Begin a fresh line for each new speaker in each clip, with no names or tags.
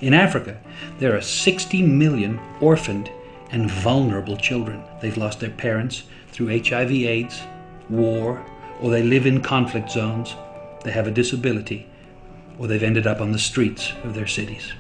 In Africa, there are 60 million orphaned and vulnerable children. They've lost their parents through HIV/AIDS, war, or they live in conflict zones. They have a disability, or they've ended up on the streets of their cities.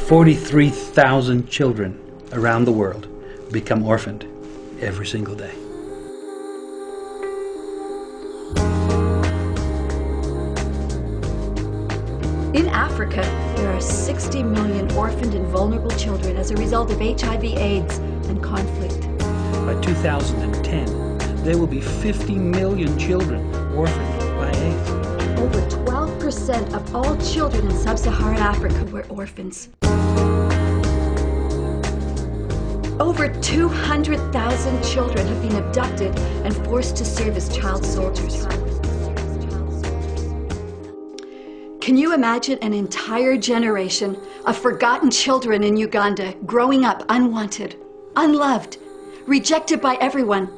$43,000 children around the world become orphaned every single day.
In Africa, there are 60 million orphaned and vulnerable children as a result of HIV/AIDS and conflict.
By 2010, there will be 50 million children orphaned by AIDS.
Over 12% of all children in sub-Saharan Africa were orphans. Over 200,000 children have been abducted and forced to serve as child soldiers. Can you imagine an entire generation of forgotten children in Uganda growing up unwanted, unloved, rejected by everyone?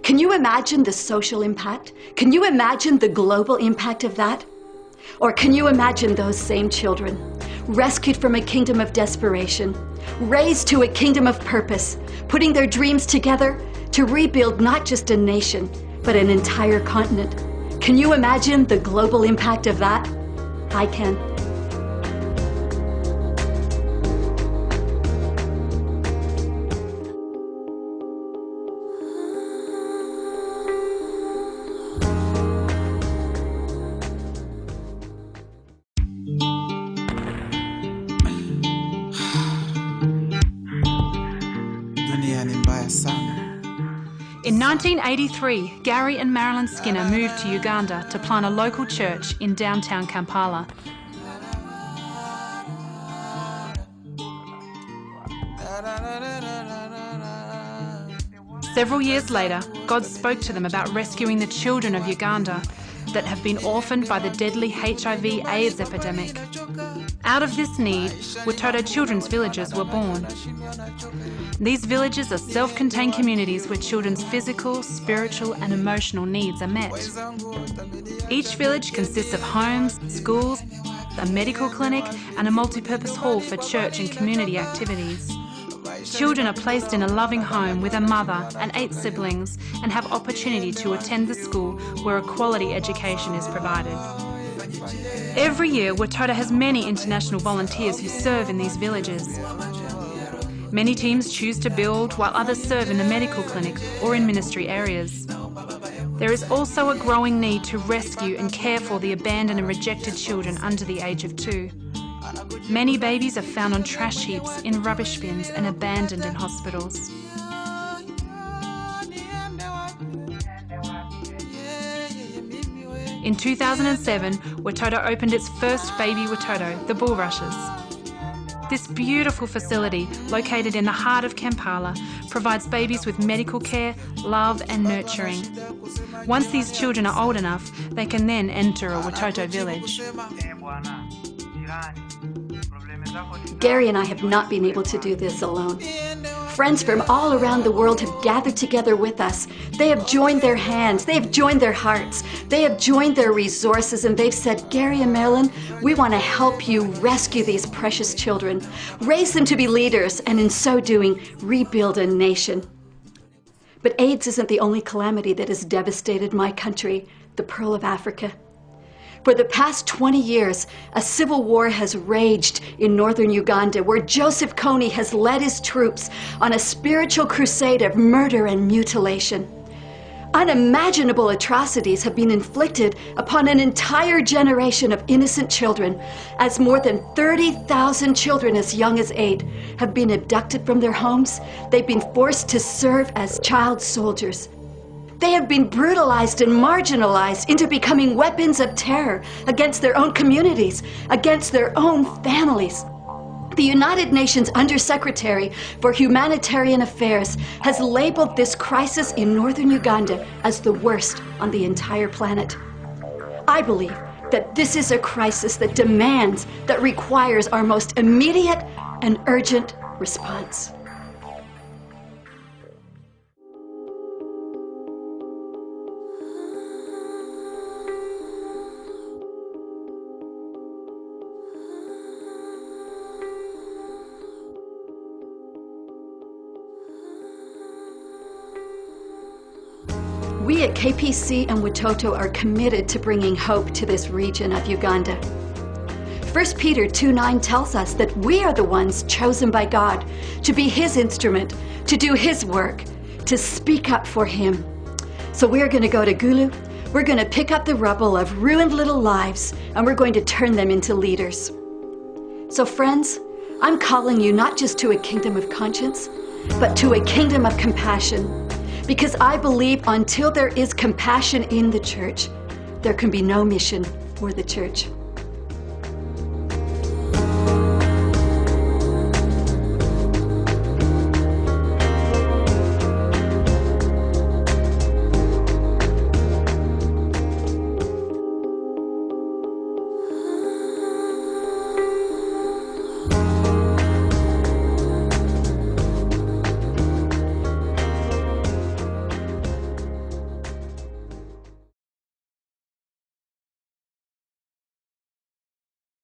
Can you imagine the social impact? Can you imagine the global impact of that? Or can you imagine those same children, rescued from a kingdom of desperation, raised to a kingdom of purpose, putting their dreams together to rebuild not just a nation, but an entire continent? Can you imagine the global impact of that? I can.
In 1983, Gary and Marilyn Skinner moved to Uganda to plant a local church in downtown Kampala. Several years later, God spoke to them about rescuing the children of Uganda that have been orphaned by the deadly HIV/AIDS epidemic. Out of this need, Watoto Children's Villages were born. These villages are self-contained communities where children's physical, spiritual and emotional needs are met. Each village consists of homes, schools, a medical clinic and a multi-purpose hall for church and community activities. Children are placed in a loving home with a mother and 8 siblings and have opportunity to attend the school where a quality education is provided. Every year, Watoto has many international volunteers who serve in these villages. Many teams choose to build while others serve in the medical clinic or in ministry areas. There is also a growing need to rescue and care for the abandoned and rejected children under the age of 2. Many babies are found on trash heaps, in rubbish bins and abandoned in hospitals. In 2007, Watoto opened its first baby Watoto, the Bulrushes. This beautiful facility, located in the heart of Kampala, provides babies with medical care, love and nurturing. Once these children are old enough, they can then enter a Watoto village.
Gary and I have not been able to do this alone. Friends from all around the world have gathered together with us. They have joined their hands, they have joined their hearts, they have joined their resources, and they've said, Gary and Marilyn, we want to help you rescue these precious children, raise them to be leaders, and in so doing, rebuild a nation. But AIDS isn't the only calamity that has devastated my country, the Pearl of Africa. For the past 20 years, a civil war has raged in northern Uganda, where Joseph Kony has led his troops on a spiritual crusade of murder and mutilation. Unimaginable atrocities have been inflicted upon an entire generation of innocent children, as more than 30,000 children as young as 8 have been abducted from their homes. They've been forced to serve as child soldiers. They have been brutalized and marginalized into becoming weapons of terror against their own communities, against their own families. The United Nations Undersecretary for Humanitarian Affairs has labeled this crisis in northern Uganda as the worst on the entire planet. I believe that this is a crisis that demands, that requires our most immediate and urgent response. We at KPC and Watoto are committed to bringing hope to this region of Uganda. 1 Peter 2:9 tells us that we are the ones chosen by God to be His instrument, to do His work, to speak up for Him. So we're going to go to Gulu, we're going to pick up the rubble of ruined little lives, and we're going to turn them into leaders. So friends, I'm calling you not just to a kingdom of conscience, but to a kingdom of compassion. Because I believe until there is compassion in the church, there can be no mission for the church.